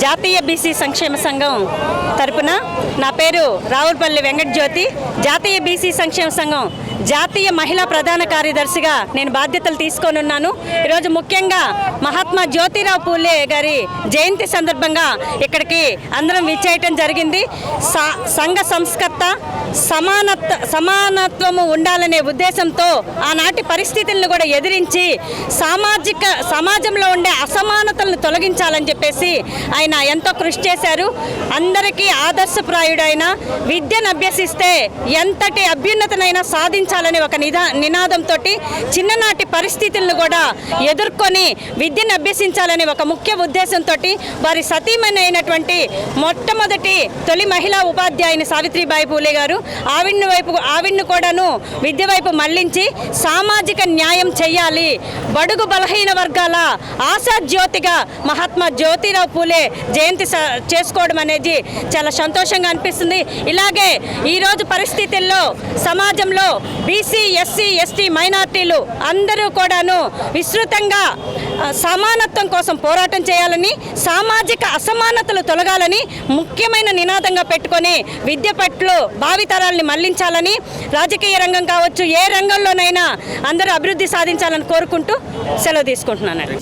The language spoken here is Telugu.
జాతీయ బీసీ సంక్షేమ సంఘం తరపున నా పేరు రావులపల్లి వెంకట జ్యోతి. జాతీయ బీసీ సంక్షేమ సంఘం జాతీయ మహిళా ప్రధాన కార్యదర్శిగా నేను బాధ్యతలు తీసుకొనున్నాను. ఈరోజు ముఖ్యంగా మహాత్మా జ్యోతిరావు పూలే గారి జయంతి సందర్భంగా ఇక్కడికి అందరం విచ్చేయటం జరిగింది. సంఘ సంస్కర్త సమానత్వము ఉండాలనే ఉద్దేశంతో ఆనాటి పరిస్థితులను కూడా ఎదిరించి సమాజంలో ఉండే అసమానతలను తొలగించాలని చెప్పేసి ఆయన ఎంతో కృషి చేశారు. అందరికీ ఆదర్శప్రాయుడైన విద్యను అభ్యసిస్తే ఎంతటి అభ్యున్నతనైనా సాధించాలని ఒక నినాదంతో చిన్ననాటి పరిస్థితులను కూడా ఎదుర్కొని విద్యను అభ్యసించాలని ఒక ముఖ్య ఉద్దేశంతో వారి సతీమణి అయినటువంటి మొట్టమొదటి తొలి మహిళా ఉపాధ్యాయుని సావిత్రిబాయి పూలే గారు ఆవిడ్ని కూడాను విద్య వైపు మళ్లించి సామాజిక న్యాయం చేయాలి, బడుగు బలహీన వర్గాల ఆశా జ్యోతిగా మహాత్మా జ్యోతిరావు పూలే జయంతి చేసుకోవడం అనేది చాలా సంతోషంగా అనిపిస్తుంది. ఇలాగే ఈరోజు పరిస్థితుల్లో సమాజంలో బీసీ, ఎస్సీ, ఎస్టీ, మైనార్టీలు అందరూ కూడాను విస్తృతంగా సమానత్వం కోసం పోరాటం చేయాలని, సామాజిక అసమానతలు తొలగాలని ముఖ్యమైన నినాదంగా పెట్టుకొని విద్య పట్ల భావితరాల్ని మళ్లించాలని, రాజకీయ రంగం కావచ్చు ఏ రంగంలోనైనా అందరూ అభివృద్ధి సాధించాలని కోరుకుంటూ సెలవు తీసుకుంటున్నాను.